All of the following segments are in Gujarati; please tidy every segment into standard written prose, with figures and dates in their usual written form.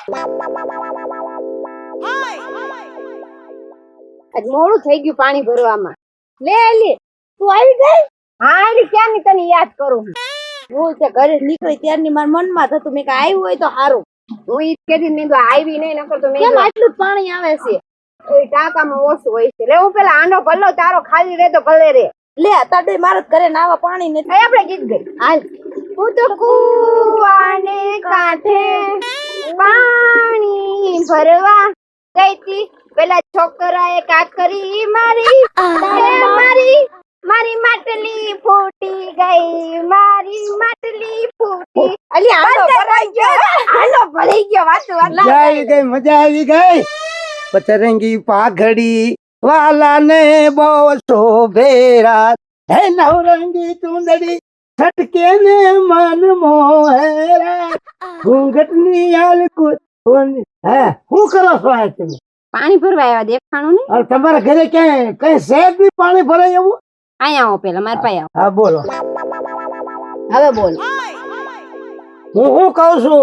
આજ મોડું થઈ ગયું પાણી ભરવામાં. લે એલી તું આવી ગઈ? હા એલી ક્યારની તને યાદ કરું હું તે ઘરે નીકળી ત્યારની મારા મનમાં થતું મેં કે આવ્યું હોય તો સારું. હું ઈ કેદી મેં તો આવી નહીં નકર તો મેં આટલું જ પાણી આવે છે એ ટાંકામાં ઓછું હોય છે. લે હું પેલા આનો ભલો તારો ખાલી રે તો ભલે રે. લે તાડે મારે ઘરે નાવા પાણી નથી. આપણે ગીત ગઈ હાલ. હું તો કુવાને કાંઠે પાણી ભરવા ગઈ તી. પેલા છોકરાએ કાકરી મારી મારી મારી માટલી ફૂટી ગઈ મારી માટલી ફૂટી. અલી આનો ભરાઈ ગયો આનો ભરાઈ ગયો વાતો મજા આવી ગઈ મજા આવી ગઈ. પચરંગી પાઘડી વાલા ને બહુ શોભે રાત હે નવરંગી ચુંદડી છટકે ને મન મોહેરા ઘૂંઘટની આલકુત હે હું કરો છો આ તમે? પાણી ભરવા આવ્યા દેખાણું નહીં. અરે તમારા ઘરે ક્યાંય કઈ શેડ ની પાણી ભરાય એવું? અહીંયા આવો પેલા મારા પાસે આવો. હા બોલો. હવે બોલ. હું કહું છું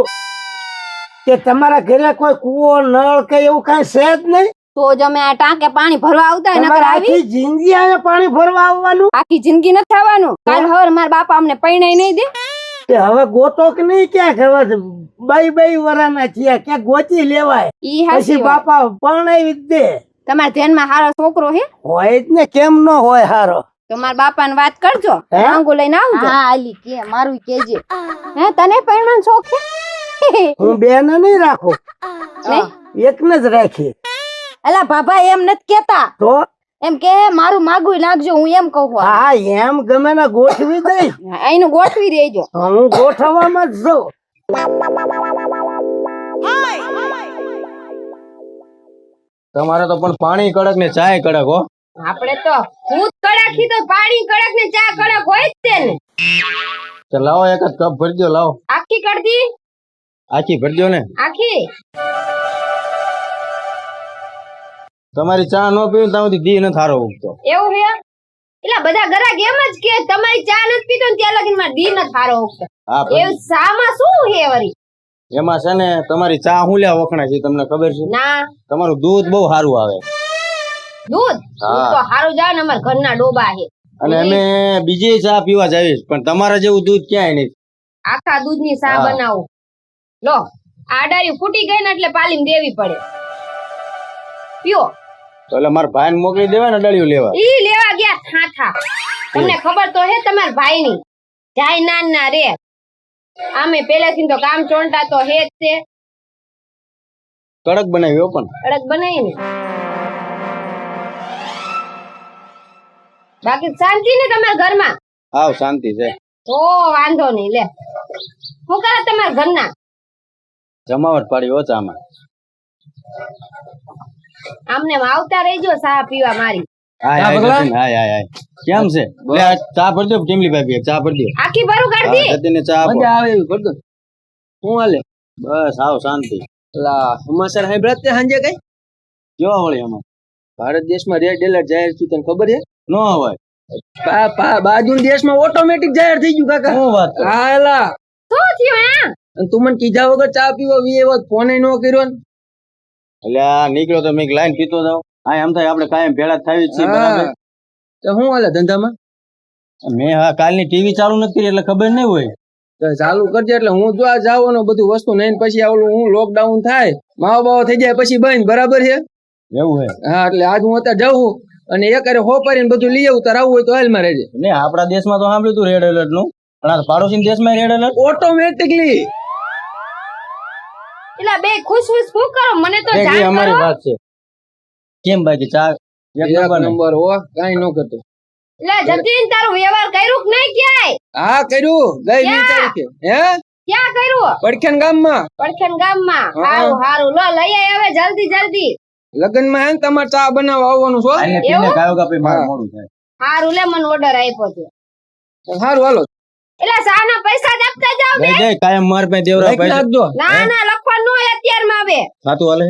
કે તમારા ઘરે કોઈ કુવો નળ કે એવું કઈ છે જ નહીં? તો જ અમે આ ટાંકે પાણી ભરવા આવતા હોય નકર આવી આખી જિંદગી અહીંયા પાણી ભરવા આવવાનું? આખી જિંદગી નથી થવાનું. કાલ હવાર મારા બાપા અમને પૈણાઈ નહીં દે. તે હવે ગોતો કે નહીં ક્યાં ખબર બાઈ વરાના છીએ ક્યાં ગોતી લેવાય ઈ હાચી પછી વાત. બાપા પરણાવી જ દે. તમારા ધ્યાનમાં હારો છોકરો હે હોય જ ને કેમ ન હોય હારો? તો મારા બાપાને વાત કરજો. હે? માંગુ લઈને આવજો. હા આલી કે મારું કેજે. હે તને પૈણાનો શોખ છે? હું બેન નહીં રાખું નહીં એકને જ રાખી. અલા બાબા એમ નથી કેતા. તો એમ કે મારું માગું નાખજો હું એમ કહું. હા એમ ગમે ને ગોઠવી દઈશ. અહીંનું ગોઠવી દેજો. હું ગોઠવવામાં જ છું. તમારે તો પણ પાણી કડક ને ચાય કડક હો. આપણે તો ભૂત કડક થી તો પાણી કડક ને ચા કડક હોય જ તે ને. તો લાવો એક જ કપ ભરી દો લાવો. આખી કડતી આખી ભરી દો ને. આખી તમારી ચા ન પીવું ત્યાં સુધી દી ન થારો ઉગતો. એવું હે? એટલે બધા ગરાક એમ જ કે તમારી ચા નથી પીતો ને ત્યાં લગીન માં દી ન થારો ઉગતો. હા પછી એવું સામાં શું હે વરી? એમાં છે ને તમારી ચા હું લ્યા વખણાય છે તમને ખબર છે? ના તમારું દૂધ બહુ સારું આવે દૂધ દૂધ તો હારું જાય ને અમારા ઘરના ડોબા હે. અને અમે બીજી ચા પીવા જાવીશ પણ તમારા જેવું દૂધ ક્યાંય નહીં. આખા દૂધની ચા હા. બનાવું. લો આ ડાળી ફૂટી ગઈ ને એટલે પાલીને દેવી પડે. પીઓ. તો એટલે મારા ભાઈને મોકલી દેવાય ને ડળિયું લેવા. ઈ લેવા ગયા થાથા. તમને ખબર તો હે તમારા ભાઈ ની જાય નાના રે. આમે પેલેથી તો કામ ચોંટા તો હે જ તે. કડક બનાવ્યો પણ કડક બનાવી ને બાકી શાંતિ ને તમારા ઘરમાં? હાવ શાંતિ છે. તો વાંધો નહીં. લે શું કરે તમારા ઘરના? જમાવટ પાડી હો ચામાં. આમને આવતા રહેજો ચા પીવા મારી. હાય હાય જતીન, હાય હાય હાય. કેમ છે? લે આ ચા ભરી દો ટીમલી ભાભી ચા ભરી દો. આખી ભરું કાઢી. હા, જતીનને ચા આપો. મજા આવે એવી કરી દો. શું હાલે? બસ હાવ શાંતિ. પેલા સમાચાર સાંભળ્યા તે સાંજે કઈ? કેવા વળી અમાર ભારત દેશમાં રેડ એલર્ટ જાહેર થયું તને ખબર છે? ન હોય બાજુ દેશમાં ઓટોમેટિક જાહેર થઈ ગયું કાકા. શું વાત કરે? હા એલા શું થયું હે? અને તું મને કીધા વગર ચા પીવો વી એવો ફોને ન કર્યો ને. એટલે આ નીકળ્યો તો મેં લાઈન પીતો જાવ. હા એમ થાય આપણે કાયમ ભેળા જ થાવી જ છીએ બરાબર. હા. તો શું હાલે ધંધામાં? મેં હા કાલની ટીવી ચાલુ નથી કરી એટલે ખબર નહીં હોય. તો ચાલુ કરજે એટલે હું જો આ જવાનું બધું વસ્તુ લઈને પછી આવલું હું લોકડાઉન થાય માવો બાવો થઈ જાય પછી બંધ બરાબર છે. એવું હે હા એટલે આજ હું અત્યારે જાઉં અને એક અરે હોપારીને બધું લઈ આવું તાર આવું હોય તો હાલમાં રહેજે. ને આપણા દેશમાં તો સાંભળ્યું તું રેડ એલર્ટ નું પણ આ પાડોશી દેશમાં રેડ એલર્ટ. ઓટોમેટિકલી એટલે બે ખુશ શું કરો મને તો એ જાણ અમારી કરો. વાત છે. કેમ બાકી ચા એક એક નંબર ને? નંબર હો કઈ ન કરતો. એટલે જતીન તારું વ્યવહાર કર્યું કે નહીં ક્યાંય? હા કર્યું ગઈ 20 તારીખે. હે ક્યાં કર્યું? પડખેન ગામમાં પડખેન ગામમાં. હા. હારું હારું લો લઈ આય હવે જલ્દી જલ્દી. લગ્નમાં હે ને તમારે ચા બનાવવા આવવાનું છો. આને પીને એવું? કાયો કાપી મારે હા. મોડું થાય. હારું લે મને ઓર્ડર આપ્યો છે. સારું હાલો એટલે સાના પૈસા જ આપતા જાવ બે. દઈ દે કાયમ માર પાસે દેવરા લખ પૈસા. નાખજો. ના ના લખવાનું હોય અત્યારમાં આવે. સાતું હાલે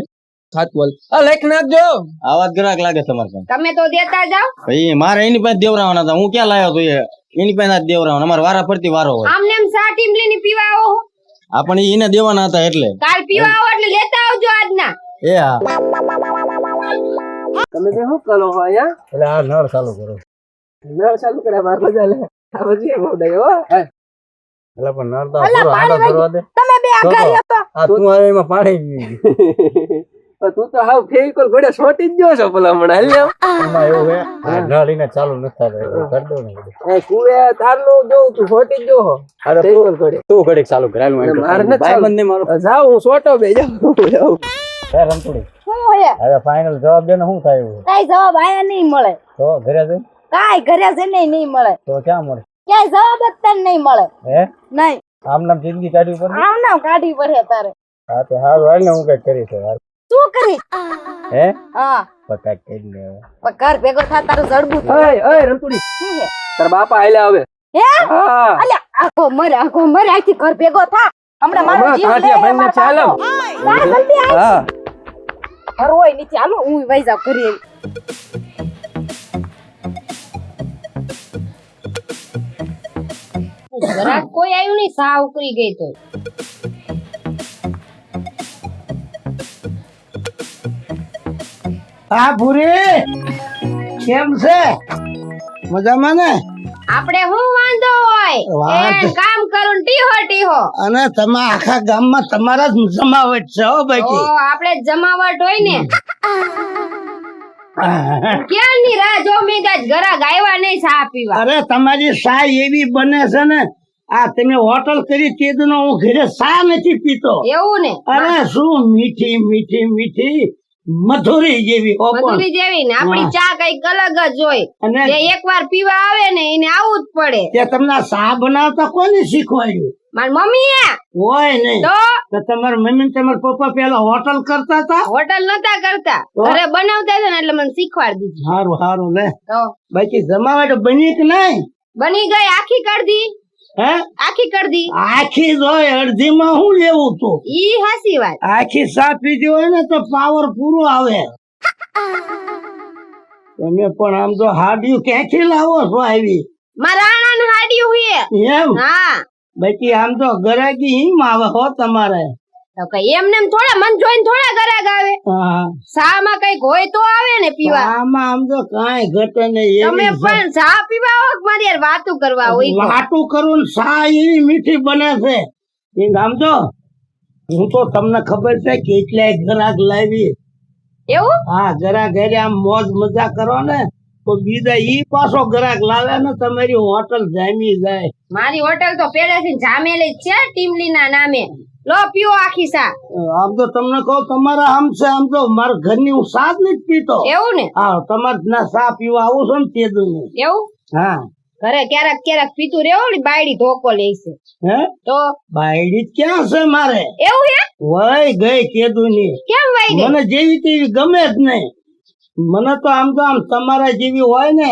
ખાતું હાલ. આ લખ નાખજો. આ વાત ગ્રાહક લાગે તમારે પાસે. તમે તો દેતા જાવ. ભાઈ મારે એની પાસે દેવરાવાના હતા. હું ક્યાં લાયો તો એ એની પાસે જ દેવરાવાના. અમારે વારા ફરતી વારો હોય. આમને એમ સા ટીમલી ની પીવા આવો. આ પણ ઈ એને દેવાના હતા એટલે કાલ પીવા આવો એટલે લેતા આવજો આજના. એ હા તમે તો શું કરો હો અહીંયા એટલે આ નળ ચાલુ કરો નળ ચાલુ કર્યા માર મજા લે આ બધી મોડાય હો એટલે પણ નળ તો અલા, પૂરો આડો પાણી કરવા દે તમે બે આ ઘરે હતો. આ તું આવે એમાં પાણી પી ગયું. તું તો હાવ ફેવિકોલ ઘોડે છોટી જ ગયો છો ભલા હમણાં હાલ એમાં એવું હે આ નળ એને ચાલુ નથી થતો એટલે કરી દો ને બધું. એ કુવે તારનું જોઉં તું છોટી જ ગયો હો અરે ફેવિકોલ ઘોડે તું ઘડીક ચાલુ કરાય મારે નથી ચાલુ. બંને મારો જાઉં હું છોટો બે જાઉં હે રમતુડી શું હે? હવે ફાઇનલ જવાબ દે ને શું થાય એવું કાંઈ જવાબ આયા નહીં મળે. તો ઘરે જઈ કાંઈ ઘરે જઈને નહીં મળે. તો ક્યાં મળે ક્યાંય જવાબ જ તને નહીં મળે. હે નહીં. આમ નામ જિંદગી કાઢવી પડે આમ ના કાઢી પડે તારે. હા તો હારું હાલ ને હું કઈક કરી છે હાલ. શું કરી? હે હા, તો કઈક કરી લે હવે. પણ ઘર ભેગો થા તારું જડબું થાય. ઓય રમતુડી શું હે? તારા બાપા હાલ્યા હવે હે? હા અલ્યા, આખો મરે આથી ઘર ભેગો થા. હમણાં મારો હમણાં જીવ કાંઠિયા લે, ભાઈને મારા ચાલો. બાપો. ચાલ જલ્દી આવ. હા ઘર હોય નીચે હાલો હું વઈ જાવ ઘરે એવી. જરાક કોઈ આવ્યું નહીં, સાવ ઉકળી ગઈ તો. હા ભૂરી કેમ છે મજામાં ને આપણે શું વાંધો હોય? વાંધો- એ કામ કરું ને ટીહો ટીહો. અને તમે આખા ગામમાં તમારા જ જમાવટ છે હો ઓ બાકી આપણે જમાવટ હોય ને ક્યાંની રાહ જો મેં આજ ગરાગ આવ્યા નહીં ચા પીવા. અરે તમારી સા એવી બને છે ને આ તમે હોટલ કરી તે દિનો હું ઘરે સા નથી પીતો એવું ને અરે શું મીઠી મીઠી મીઠી મધુરી જેવી ઓ પણ. મધુરી જેવી ને આપણી વાહ. ચા કઈક અલગ જ હોય. અને જે એકવાર પીવા આવે ને એને આવું જ પડે. તે તમને આ સા બનાવતા કોને શીખવાડ્યું મારી મમ્મી હોય નહીં તો તો તમારા મમ્મી ને તમારા પપ્પા પેલા હોટલ કરતા હતા હોટલ નતા કરતા, તો? ઘરે બનાવતા હતા ને એટલે મને શીખવાડી દીધું. સારું સારું લે તો બાકી જમાવટ બની કે નહીં બની ગઈ આખી કડધી. હે આખી કડધી આખી જ હોય અડધી માં શું લેવું તું ઈ હાસી વાત. આખી સા પીધી હોય ને તો પાવર પૂરો આવે તમે પણ આમ તો હાડિયું ક્યાંથી લાવો છો આવી મારા આણાને હાડ્યું હુએ. એમ હા બાકી આમ તો ગરાકી હિમ આવે હો તમારે તો કઈ એમને એમ થોડા મન જોઈને થોડા ગરાગ આવે. હા ચા માં કઈક હોય તો આવે ને પીવા. આમાં આમ તો કાંઈ ઘટે નહીં તમે એવી પણ ચા પીવા આવો કે મારી યાર વાતું કરવા હોય તો? વાતું કરું ને સા એવી મીઠી બને છે એ આમ તો હું તો તમને ખબર છે કેટલાય ગ્રાહક લાવી એવું હા જરા ઘરે આમ મોજ મજા કરો ને તો બીજા ઈ પાછો ગ્રાહક લાવે ને તમારી હોટલ જામી જાય મારી હોટલ તો પેલેથી જામેલી જ છે ટીમલી ના નામે. લો પીઓ આખી ચા. આમ તો તમને કહું તમારા આમ છે આમ તો મારા ઘરની હું સાત નથી પીતો એવું ને હા તમારે ના સા પીવા આવું છું ને તે દુની એવું હા ઘરે ક્યારેક ક્યારેક પીતું રેવું ને બાયડી ધોકો લે છે હે તો. બાયડી ક્યાં છે મારે એવું હે? વય ગઈ કેદુની કેમ વાઈ ગઈ? મને જેવી તેવી ગમે જ નહીં મને તો આમ તમારા જેવી હોય ને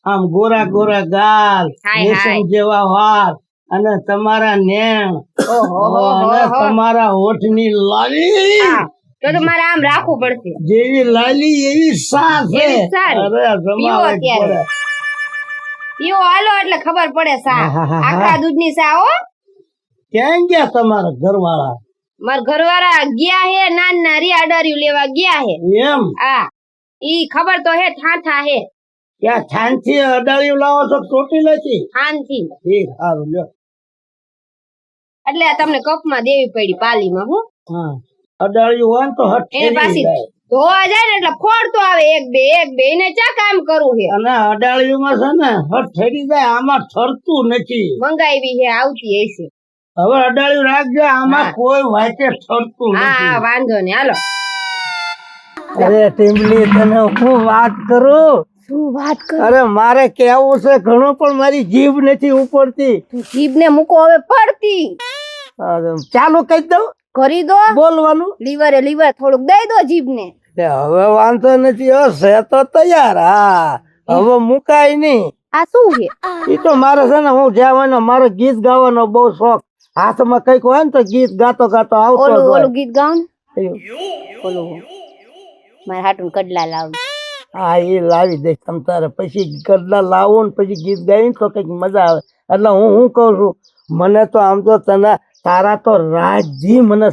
આમ ગોરા ગોરા ગાલ હાય, રેશમ હાય. જેવા વાળ અને તમારા નેણ ઓહો હો અને હો. તમારા હોઠની લાલી હા, તો તમારે આમ રાખવું પડશે. જેવી લાલી એવી સા છે એવી સારી. અરે પીવો જમાવટ અત્યારે. પડે. પીવો હાલો એટલે ખબર પડે સા. આહાહા. આખા દૂધની સા હો. ક્યાં ગયા તમારા ઘરવાળા મારા ઘરવાળા ગયા હે નાના રી અડાર્યું લેવા ગયા હે. એમ આ ઈ ખબર તો હે થાથા હે ત્યાં છાનથી અડાળિયું લાવો છો ચોટી નથી થાનથી. ઠીક સારું લ્યો એટલે આ તમને કપમાં દેવી પડી પાલીમાં હું. હા અડાળિયું હોય ને તો હટ એને પાછી ધોવા જાય ને એટલે ફોડતો આવે એક બે એને ચા કામ કરવું છે. અને અડાળિયુંમાં છે ને હટ ઠરી જાય આમાં ઠરતું નથી મંગાવી હે આવતી હશે. હવે અડાળિયું રાખજો આમાં હા. કોઈ વાતે ઠરતું હા હા નથી વાંધો ને હાલો. અરે ટીમલી તને હું વાત કરું શું વાત કર? અરે મારે કેવું છે ઘણું પણ મારી જીભ નથી ઉપડતી જીભ ને મૂકો હવે પડતી. ચાલુ કહી દઉં કરી દો. બોલવાનું લીવરે લીવર થોડુંક દઈ દો જીભ ને. હવે વાંધો નથી હશે તો તૈયાર હા હવે મુકાય નહીં આ શું છે? એ તો મારે છે ને હું જવાનો મારો ગીત ગાવાનો બહુ શોખ હાથમાં કઈક હોય ને તો ગીત ગાતો ગાતો આવતો જ ઓલું હોય. ઓલું ગીત ગાવ ને. એવું. ઓલું મારે હાટું કડલા લાવ. હા એ લાવી દઈશ તમ તારે પછી ગરડા લાવો ને પછી ગીત ગાઈને તો કઈક મજા આવે એટલે હું કઉ છું મને તો આમ તો તને તારા તો રાજી મને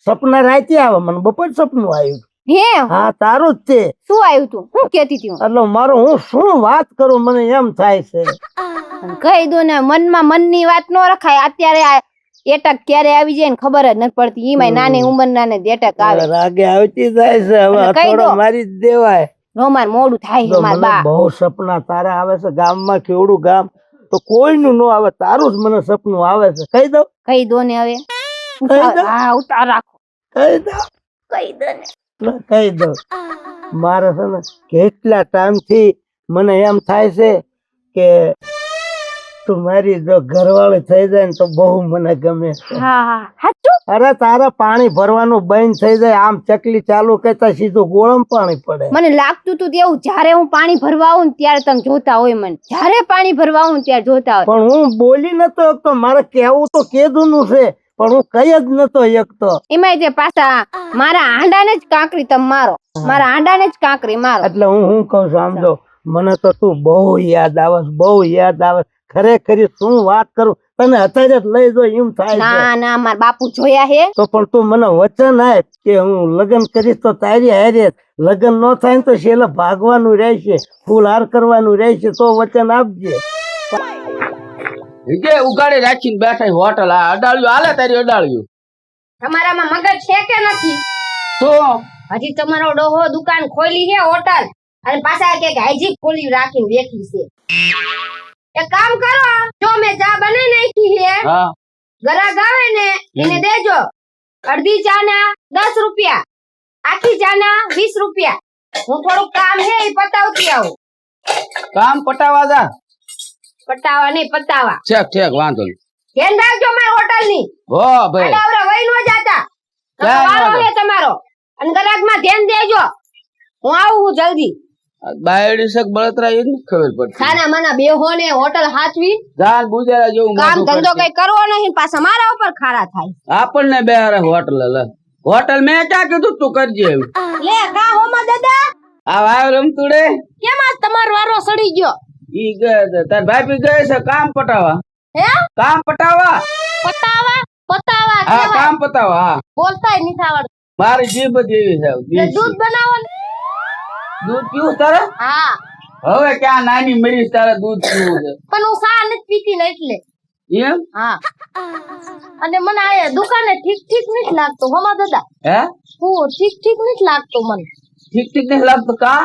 સપના રાતે આવે, મને બપોર સપનું આવ્યું. હે હા તારું જ તે. શું આવ્યું તું? હું કેતી તી? એટલે મારો હું શું વાત કરું, મને એમ થાય છે. કહી દો ને, મનમાં મનની વાત ન રખાય. અત્યારે આ એટક ક્યારે આવી જાય ને ખબર જ નથી પડતી. એમાંય નાની ઉંમરના ને એટક આવે. રાગે આવતી જાય છે, હવે અને કહી થોડો દો. મારી જ દેવાય. નો માર મોડું થાય છે જો માર મને બા. બહુ સપના તારા આવે છે. ગામમાં કેવડું ગામ, તો કોઈનું ન આવે, તારું જ મને સપનું આવે છે. કહી દઉં? કહી દો ને હવે. કહી દો. હા ઉતાર રાખો. કહી દઉં? કહી દો ને. કહી દઉં. મારે છે ને કેટલા ટાઈમ થી મને એમ થાય છે કે તું મારી જો ઘરવાળી થઈ જાય ને તો બહુ મને ગમે છે. હા હા સાચું. અરે તારા પાણી ભરવાનું બંધ થઈ જાય, આમ ચકલી ચાલુ કરતા સીધું ગોળમ પાણી પડે. મને લાગતું તું તેવું, જ્યારે હું પાણી ભરવા આવું ને ત્યારે તમે જોતા હોય મને. જ્યારે પાણી ભરવા આવું ને ત્યારે જોતા હોય. પણ હું બોલી નતો શકતો, મારે કેવું તો કેદુનું છે, પણ હું કઈ જ નતો શકતો. એમાંય તે પાછા મારા આંડાને જ કાંકરી તમે મારો. મારા આંડાને જ કાંકરી મારો. એટલે હું કઉ છું, આમ જો મને તો તું બહુ યાદ આવે, બહુ યાદ આવે. ખરેખર શું વાત કરું, તને અત્યારે જ લઈ જો એમ થાય છે. ના ના, મારા બાપુ જોયા હે. તો પણ તું મને વચન આપ કે હું લગ્ન કરીશ તો તારી હારે. લગ્ન ન થાય ને તો છેલ્લે ભાગવાનું રહેશે, ફૂલ હાર કરવાનું રહેશે, તો વચન આપજે. જે ઉગાડી રાખીને બેઠા હોટલ, આ અડાળ્યું હાલે તારી અડાળ્યું. તમારામાં મગજ છે કે નથી? શું હજી તમારો ડોહો દુકાન ખોલી છે હોટલ, અને પાછા કે હાઈજી ખોલી રાખીને બેઠી છે. એક કામ કરો, જો મેં ચા બને નાખી છે, હા ગરાગ આવે ને એને દેજો. અડધી ચા ના 10 રૂપિયા, આખી ચા ના 20 રૂપિયા. હું થોડુંક કામ છે એ પતાવતી આવું. કામ પટાવા જા. પટાવા નહીં, પતાવા. ઠેક વાંધો નહીં. ધ્યાન રાખજો મારી હોટલ ની. હો ભાઈ, અડાવરા વઈ નો જાતા. ક્યાંય ન વારો જાતા. છે તમારો, અને ગરાગ માં ધ્યાન દેજો. હું આવું જલ્દી. બાયડી શક બળતરા એ જ નથી ખબર પડતી. ખાના માના બેહો ને હોટલ હાચવી. જાન બુજારા જેવું કામ મોઢું ધંધો કરશે. કઈ કરવો નહીં, પાછા મારા ઉપર ખારા થાય. આપણને બે હારે હોટલ લે. હોટલ મેં ક્યાં કીધું તું કરજે એવું. લે કા હોમાં દાદા, આ વાવ રમતુડે કેમ આજ તમારો વારો સડી ગયો? ઈ ગયે છે, તાર ભાભી ગયે છે કામ પટાવા. હે કામ પટાવા. પતાવા પતાવા હા કેવાય. કામ પતાવા. હા બોલતાય નથી આવડતું. મારી જીભ જ એવી છે. તે દેશી. દૂધ બનાવો ને. દૂધ પીવું તારે? હા, હવે ક્યાં નાની મરીશ તારે દૂધ પીવું છે પણ હું સા નથી પીતી ને એટલે. એમ? હા, અને મને આ દુકાને ઠીક નથી લાગતો હોમાં દાદા. હે હું ઠીક નથી લાગતો મને. ઠીક નહીં લાગતું કા?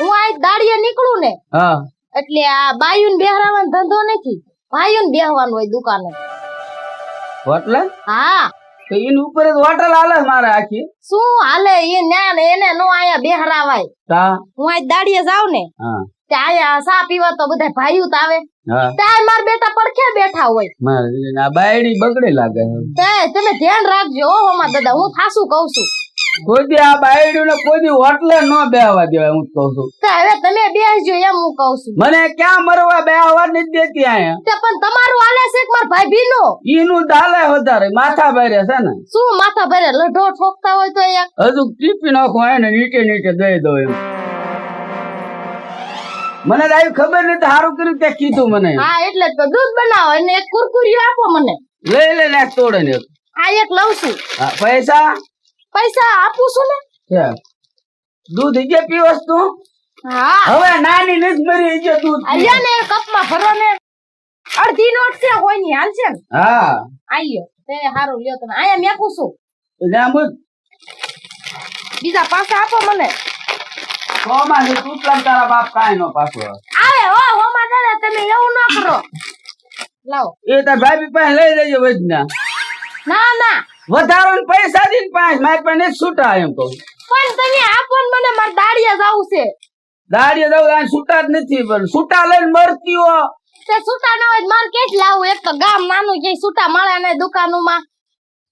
હું આ દાડિયા નીકળું ને હા એટલે આ બાયુન બેહરાવાનો ધંધો નથી, ભાઈઓને બેહવાનું હોય દુકાને. હોટલ હા, તો એની ઉપર જ હોટલ હાલે મારે આખી. શું હાલે એ ન્યા ને એને નો આયા બેહરાવાય. કા? હું આ દાડિયા જાવ ને હા તે આયા સા પીવા તો બધા ભાઈઓ તો આવે. હા ત્યાં માર બેટા પડખે બેઠા હોય. મારે આ બાયડી બગડે લાગે છે. તે તમે ધ્યાન રાખજો હો હોમાં દાદા, હું ખાસું કઉ છું. કોઈ દી આ બાયડી ને કોઈ દી હોટલે ન બેહવા દેવાય હું કહું છું. તે હવે તમે બેસજો એમ હું કઉ છું. મને ક્યાં મરવા બેહવા નથી દેતી આયા. તે પણ તમારું હાલે છે કે માર ભાભી નો? ઈનું દાલે વધારે માથા ભારે છે ને. શું માથા ભરે લઢો ઠોકતા હોય તો યાર. હજુ ટીપી નાખો હોય ને નીચે નીચે દઈ દો એમ. મને તો આવી ખબર નથી, સારું કર્યું તે કીધું મને. હા એટલે જ તો દૂધ બનાવો અને એક કુરકુરિયો આપો મને. લઈ લે ને તોડે ને. આ એક લઉં છું. હા, પૈસા પૈસા આપું છું ને. છે. દૂધ ઈજે પીવસ તું? હા, હવે નાની નથી મરી ઈજે દૂધ પી. આયા ને કપમાં ભરો ને. અડધી નોટ છે કોઈ ની હાલ છે ને. હા આયો તે હારું લ્યો તમે. આયા મેકું છું. તો જા મુક. બીજા પાછા આપો મને. સોમાં છે તું તમ તારા બાપ કાંઈ નો પાછો આવે. આવે હો હોમાં દાદા, તમે એવું ન કરો. લાવો. એ તાર ભાભી પાસે લઈ લેજો વજના. ના ના, વધારો ને પૈસા દીને પાંચ મારી પાસે નથી છૂટા એમ કહું. પણ તમે આપો ને મને, મારે દાડિયા જાવું છે. દાડીએ દઉં આ છૂટા જ નથી, પણ છૂટા લઈને મરતી હો. તે છૂટા ન હોય તો મારે ક્યાંથી લાવું? એક તો ગામ નાનું, ક્યાંય છૂટા મળે ને દુકાનોમાં.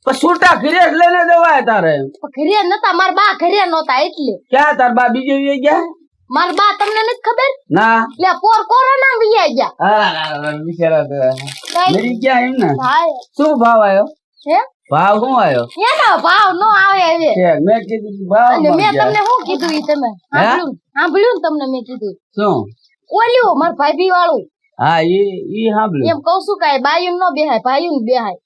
પણ છૂટા ઘરે જ લઈને દેવાય તારે. ઘરે નતા, મારા બા ઘરે નતા એટલે. ક્યાં તાર બા બીજે વી ગયા? મારા બા તમને નથી ખબર? ના. લે પોર કોરોના વિયા ગયા. બિચારા તો મરી ગયા એમ ને. ભાઈ શું ભાવ આવ્યો? હે ભાવ શું આવ્યો? એનો ભાવ નો આવે હવે. છે, મેં કીધું ભાવ અને મેં માંગ્યા. તમને શું કીધું ઈ તમે સાંભળ્યું ને? તમને મેં કીધું શું? ઓલ્યું માર ભાભી વાળું. હા ઈ સાંભળ્યું. એમ કઉ છું કે બાયું નો બેહાય, ભાઈયું ને બેહાય.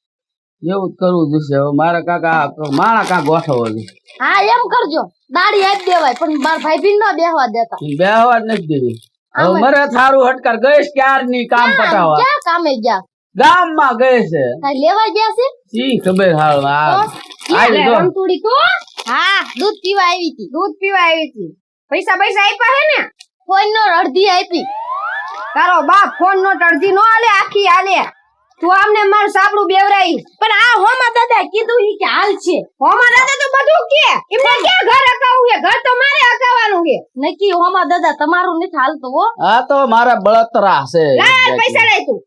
એવું જ કરવું જોઈશે હવે મારા કાકા માણા કાંક ગોઠવો છે હા એમ કરજો દાડી આપી દેવાય પણ મારા ભાઈ ન બેહવા દેતા બેહવા જ નથી દેવી હવે મરે થારું હટકાર ગઈશ ક્યારની કામ પટાવવા ક્યાં કામે ગયા ગામમાં ગઈ છે કઈ લેવા ગયા છે શી ખબર હાલ આવી જો રમતુડી તો હા દૂધ પીવા આવી હતી પૈસા આપ્યા હે ને ફોન નો અડધી આપી તારો બાપ ફોન નો અડધી નો આલે આખી આલે તું આમને મારું સાબડું બેવરાઈ પણ આ હોમા દાદા કીધું ઈ કે હાલ છે હોમા દાદા તો બધું કે એમને ક્યાં ઘર અકાવું છે ઘર તો મારે અકાવાનું છે નકી હોમા દાદા તમારું નથી હાલતું હો આ તો મારા બળતરા છે પૈસા લઈ તું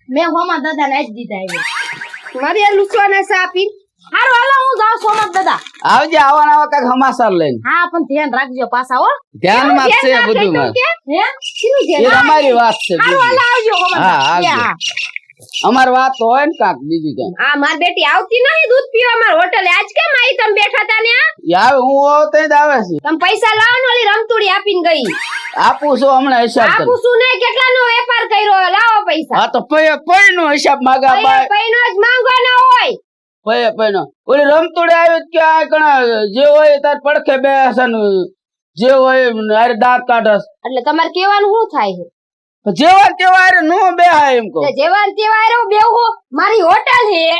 મેં હોમા દાદા ને જ દીધા એ મારી આ લૂસવાના સા આપી હારું હાલો હું જાઉં સોમા દાદા આવજે આવા કાંઈક સમાચાર લઈને હા પણ ધ્યાન રાખજો પાછા હો ધ્યાનમાં જ છે બધું મારે હે શીનું ધ્યાન એ અમારી વાત છે હારું હાલો આવજો હોમા હા આવજો અમારી વાત તો હોય ને કાંક બીજું કઈ હા માર બેટી આવતી નહીં દૂધ પીવા માર હોટલે આજ કેમ આવી તમે બેઠા તા ને આવે હું આવતો જ આવે છે તમે પૈસા લાવો ને ઓલી રમતુડી આપીને ગઈ આપું છું હમણાં હિસાબ કરી આપું શું નહીં કેટલાનો વેપાર કર્યો લાવો પૈસા હા તો પૈ નો હિસાબ માગા બાય પૈનો જ માંગવાનો હોય પૈ નો ઓલી રમતોડે આવી કે આ કણા જે હોય તાર પડખે બેસન જે હોય અરે દાંત કાઢસ એટલે તમારે કેવાનું શું થાય છે જેવા તેવા અરે નો બેહાય એમ કહું જેવા તેવા રે બેહો મારી હોટલ છે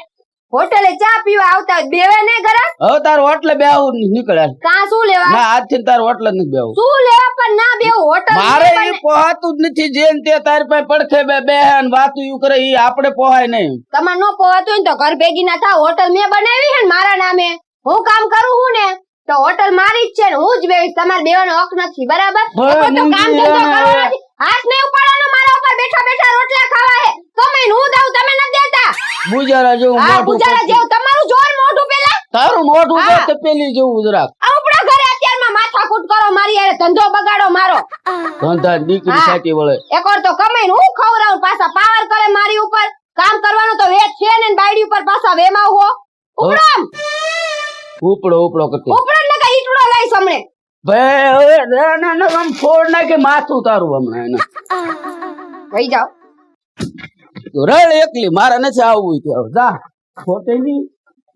હોટલે ચા પીવા આવતા હોય બેવે નહીં ગરમ હવે તાર હોટલે બેહું નીકળે કા શું લેવા ના આજથી તાર હોટલે નથી બેહું શું લેવા પણ ના બેહું હોટલ મારે એ પોહાતું જ નથી જેમ તે તારી પાસે પડખે બેહન વાતું યુ કરે ઈ આપણે પોહાય નહીં તમારે નો પોવાતું હોય ને તો ઘર ભેગી ના થાવ હોટલ મેં બનાવી છે ને મારા નામે હું કામ કરું હું ને તો હોટલ મારી જ છે ને હું જ બેહીશ તમારે બેવાનો હક નથી બરાબર તો કામ ધંધો કરવો નથી હાથ નહીં ઉપાડવાનો મારા ઉપર બેઠા બેઠા રોટલા ખાવા હે કમાઈને હું દઉં તમે ન દેતા બુજારા જેવું હા મોઢું બુજારા જેવું તમારું જોર મોઢું પેલા તારું મોઢું તો તપેલી જેવું જરાક આપણા ઘરે અત્યારમાં માથાકૂટ કરો મારી યારે ધંધો બગાડો મારો ધંધા દીકરી સાચી વળે એકવાર તો કમાઈને હું ખવરાવું પાછા પાવર કરે મારી ઉપર કામ કરવાનું તો વેચ છે ને બાયડી ઉપર પાછા વેમાવ હો ઉપડો ઉપડો કરતી ઉપડો ને કે ઈટડો લઈશ હમણે ભાઈ હવે ના આમ ફોડ નાખે માથું તારું હમણાં એને વઈ જાઓ રળ એકલી મારે નથી આવવું ત્યાં જા ખોટેલી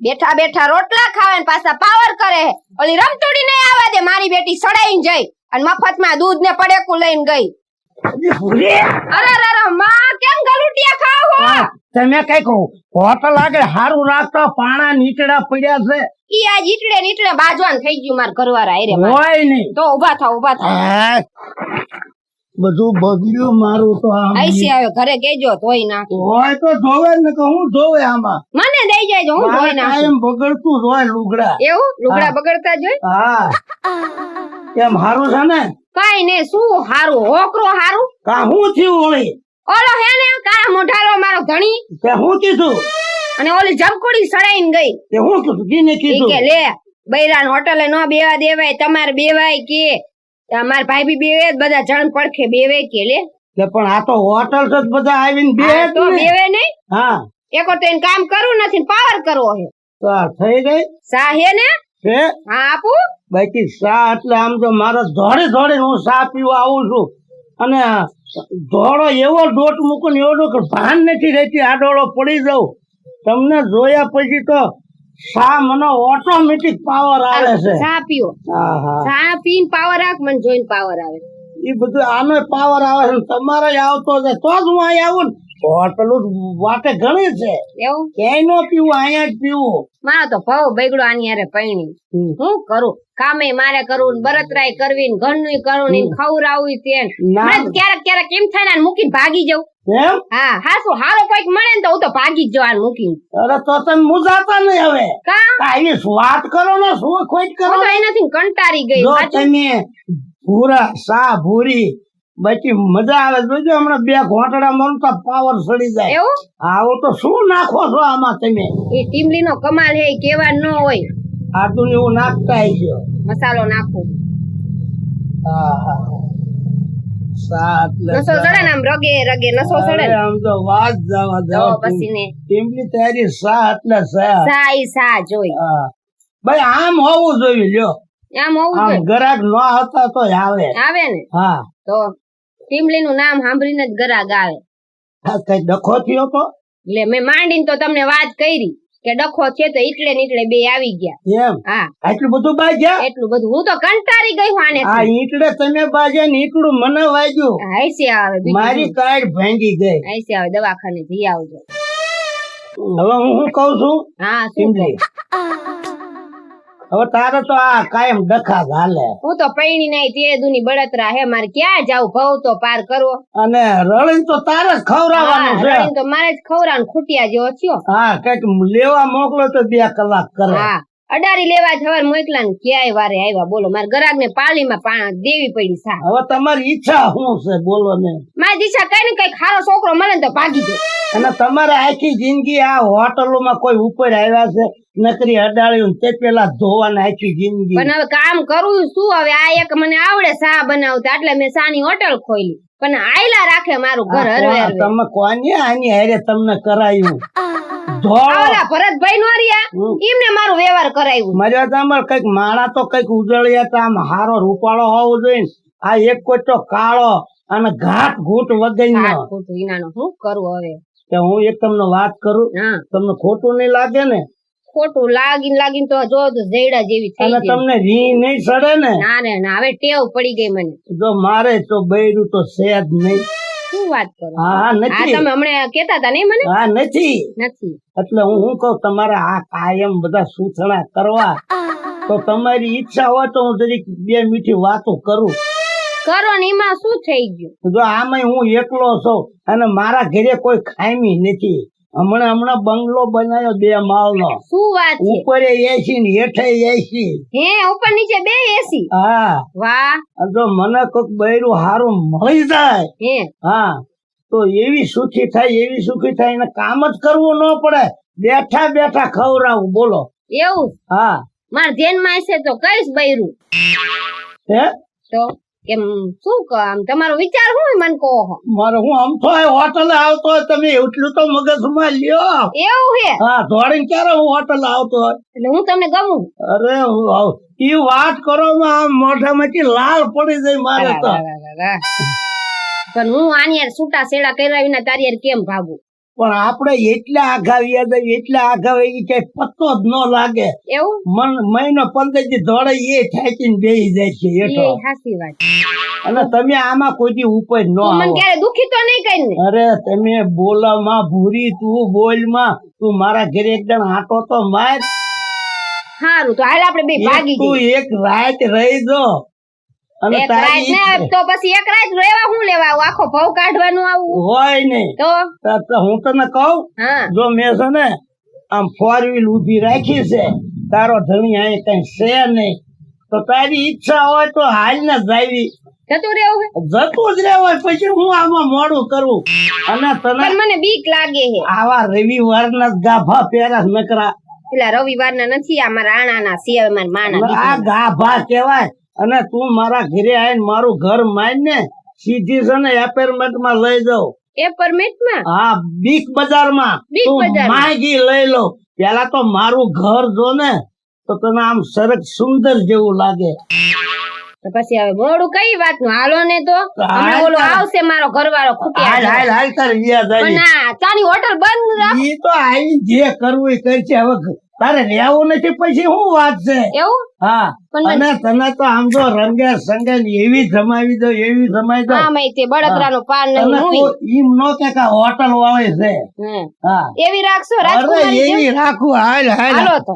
બેઠા બેઠા રોટલા ખાવે ને પાછા પાવર કરે ઓલી રમતુડી નહીં આવવા દે મારી બેટી સડાઈને જઈ અને મફતમાં દૂધ ને પડેકું લઈને ગઈ અરે માં કેમ ગલુટિયા ખાવ હો તમે કઈ કહો હોટલ આગળ હારું રાખતા પાણા નીચડા પડ્યા છે ઈ આ નીચડે બાજવાન થઈ ગયું માર ઘરવાળા આયરે હોય નહીં તો ઊભા થાવ બધું બગડ્યું મારું તો આમ આઈસી આવે ઘરે કેજો ધોઈ નાખ હોય તો જોવે ને કે હું જોવે આમાં મને દઈ જાય હું ધોઈ નાખ કાયમ બગડતું જ હોય લુગડા એવું લુગડા બગડતા જોઈ હા એમ હારું છે ને કઈ ને શું હારું હોકરો હારું કા હું થયું ઓળી ઓલો હે ને કાળા મોઢારો મારો ધણી કે હું કીધું અને ઓલી જમકુડી સડાઈને ગઈ કે હું કીધું કીને ઈ કીધું કે લે બૈરાન હોટલે નો બેવા દેવાય તમારે બેવાય કે તમાર ભાઈ બી બેવે બધા જણ પડખે બેવે કે લે કે પણ આ તો હોટલ છે બધા આવીને બે તો બેવે નહીં હા એકો તો એને કામ કરવું નથી ને પાવર કરવો છે તો આ થઈ ગઈ સા હે ને છે હા આપું બાકી ચા એટલે આમ તો મારે દોડી હું ચા પીવા આવું છું અને ધોળો એવો ડોટ મૂકું ને એવો કે ભાન નથી રહેતી આડોળો પડી જાઉં તમને જોયા પછી તો ચા મને ઓટોમેટિક પાવર આવે છે ચા પીઓ હા હા ચા પીને પાવર આવ મને જોઈને પાવર આવે એ બધું આનો પાવર આવે છે તમારે આવતો છે તો જ હું અહીં આવું ને હોટલ વાટે ઘણી છે એવું ક્યાંય નો પીવું અહીંયા જ પીવું મારો તો ભાવ બગડો આની હારે પૈણી હું કરું કામે મારે કરવું બરતરાય કરવી ને ઘરનું કરવું ને ખવરાવું તેન ક્યારેક કેમ થાય ને મૂકીને ભાગી જવું એમ હા હાસું હારો કોઈક મળે ને તો હું તો ભાગી જ જવાનું મૂકીને અરે તો તમે મુજાતા નહીં હવે કા કાંઈ વાત કરો ને શું ખોટ કરો હું તો એનાથી કંટાળી ગઈ જો સાચું. તમે ભૂરા સા ભૂરી બાકી મજા આવે જોજો હમણાં બે ઘોંટડા મરતા પાવર સડી જાય એવું આવું તો શું નાખો છો આમાં તમે એ ટીમલી નો કમાલ હે કેવા ન હોય આદુ ને એવું નાખતા આવી ગયો મસાલો નાખું હા હા સા એટલે નસો ચડે ને આમ રગે નસો ચડે ને આમ તો વાત જવા તો જાવ પછી ને ટીમલી તારી સા એટલે સા સા ઈ સા જોઈ હા ભાઈ આમ હોવું જોઈએ લ્યો આમ હોવું આમ જોઈએ ગરાક ન હતા તો આવે આવે ને હા તો ટીમલી નું નામ સાંભળીને જ ગરાગ આવે કઈ ડખો થયો તો એટલે મેં માંડીને તો તમને વાત કરી કે ડખો છે તો એટલે ને એટલે બે આવી ગયા. એમ હા આટલું બધું બાજ્યા એટલું બધું હું તો કંટાળી ગઈ હું આને. આ ઈંટડે તમે બાજ્યા ને ઈટડું મને વાગ્યું હાઈસે આવે બીજું મારી શું? કાઢ ભાંગી ગઈ. હાઈસે આવે દવાખાને જઈ આવજો. હવે હું શું કઉ છું હા શું સિમલી, કહું? હવે તારે તો આ કાયમ ડખા હાલે હું તો પૈણી નહીં તે દુની બળતરા હે મારે ક્યાં જાવ ભવ તો પાર કરવો. અને રળીને તો તારે જ ખવડાવવાનું છે. રડીને તો મારે જ ખવડાવવાનું ખૂટિયા જેવો થયો. હા કઈક લેવા મોકલો તો 2 કલાક કરે. હા અડારી લેવા જવાર મોકલા ને ક્યાંય વારે આવ્યા બોલો. મારા ગરાગ ને પાલીમાં પાણી દેવી પડી સા. હવે તમારી ઈચ્છા શું છે બોલો ને. મારી દિશા કઈ ને કઈ ખારો છોકરો મળે ને તો ભાગી જાય. અને તમારે આખી જિંદગી આ હોટલોમાં કોઈ ઉપર આવ્યા છે નકરી અડાળ્યું તે પેલા ધોવાના આખી જિંદગી. પણ હવે કામ કરવું શું હવે? આ એક મને આવડે સા બનાવતા એટલે મેં સાની હોટલ ખોલી. પણ આયલા રાખે મારું ઘર હરવે હરવે. તમે કોને આની હારે તમને કરાયું આવલા ભરતભાઈ નો રહ્યા એમને મારું વ્યવહાર કરાવ્યું. મારી વાત સાંભળ, કઈક માણા તો કઈક ઉજળિયા તો આમ હારો રૂપાળો હોવો જોઈએ ને. આ એક કોઈ તો કાળો અને ઘાટ ઘૂંટ વગર હાથ ખોટું ઈનાનું શું કરવું હવે? કે હું એક તમને વાત કરું, હા તમને ખોટું નહીં લાગે ને ખોટું લાગીને તો જો જેડા જેવી થઈ અને ગઈ. તમને રી નહીં સડે ને. ના રે ના હવે ટેવ પડી ગઈ મને. જો મારે તો બૈરું તો છે જ નહીં. શું વાત કરો? હા હા નથી. તમે હમણાં કેતા હતા નહીં મને? હા નથી. નથી. એટલે હું શું કહું, તમારે આ કાયમ બધા સૂચના કરવા તો તમારી ઈચ્છા હોય તો હું જરીક 2 મીઠી વાતો કરું. કરો ને એમાં શું થઈ ગયું? જો આમાં હું એકલો છું અને મારા ઘરે કોઈ ખામી નથી. હમણાં બંગલો બનાવ્યો 2 માળનો. શું વાત છે? ઉપરે 80 ને હેઠે 80. હે ઉપર નીચે 2 એસી? હા વાહ. અને જો મને કોઈક બૈરું હારું મળી જાય હે હા તો એવી સુખી થાય એને કામ જ કરવું ન પડે. બેઠા બેઠા ખવડાવું બોલો. એવું? હા માર ધ્યાનમાં હશે તો કઈશ બૈરું. હે તો કેમ શું કહો? આમ તમારો વિચાર શું હોય મને કહો. મારે હું આમ તો હોટલે આવતો હોય તમે એટલું તો મગજમાં લ્યો. એવું હે? હા દોડીને ક્યારે હું હોટલે આવતો હોય. એટલે હું તમને ગમું? અરે હું ઈ વાત કરો માં આમ મોઢામાંથી લાલ પડી જાય મારે તો. પણ હું આની યાર છૂટા છેડા કર્યા વિના તારી યાર કેમ ભાગું? પણ આપણે એટલા આઘાવ્યા કઈ પત્તો જ ન લાગે. એવું? મહિનો 15 દી દોડે એ થાકીને બેસી જાય છે એ હેઠો. સાચી વાત. અને તમે આમાં કોઈ દી ઉપર ન તું મને આવો. ક્યારે દુખી તો નહીં કરી ને? અરે તમે બોલામાં ભૂરી તું બોલમાં તું મારા ઘરે એકદમ આટો તો માર. સારું તો હાલ આપણે બે ભાગી તું જઈએ. એક રાત રહી જો અને એક રાત તારી ને તો પછી એક રાત રહેવા હું લેવા આવું? આખો ભાવ કાઢવાનું આવું હોય નહીં તો? તો હું તને કહું, હા જો મેં છે ને આમ 4 વ્હીલ ઉભી રાખી છે, તારો ધણી અહીં કઈ છે નહીં, તો તારી ઈચ્છા હોય તો હાલ ને જાવી જતું રહેવું હે? જતું જ રહેવાય. પછી હું આમાં મોડું કરું. અને તને પણ મને બીક લાગે છે. આવા રવિવારના જ ગાભા પહેરા નકરા. પેલા રવિવારના નથી, આ મારા આણાના સિવાય મારા માના અને આ ગાભા કહેવાય. અને તું મારા ઘરે આવીને મારું ઘર મારીને સીધી છે ને એપાર્ટમેન્ટ માં લઈ જાઉં. એ પરમિટમાં હા બીક બજારમાં બીગ તું બજારમાં? માગી લઈ લો. પેલા તો મારું ઘર જો ને તો તને આમ સરસ સુંદર જેવું લાગે. તો પછી હવે મોડું કઈ વાત નું? હાલો ને તો હમણાં ઓલો આવશે મારો ઘરવાળો હાલ હાલ હાલ તાર વ્યા પણ જાય. ના ચાની હોટલ બંધ રાખ. ઈ તો આવી જે કરવું એ કરશે. હવે તારે રહેવું નથી પછી શું વાત છે? એવું? હા પણ અને તને તો આમ જો રંગે સંગે એવી જમાવી દો આમાંય તે બળતરાનો પાર નહીં તને હું. કોઈ ઈમ નો કે હોટલ વાળી છે. હા એવી રાખશો અરે રાજકુમારી જેમ? એવી રાખું. હાલ હાલ હાલો તો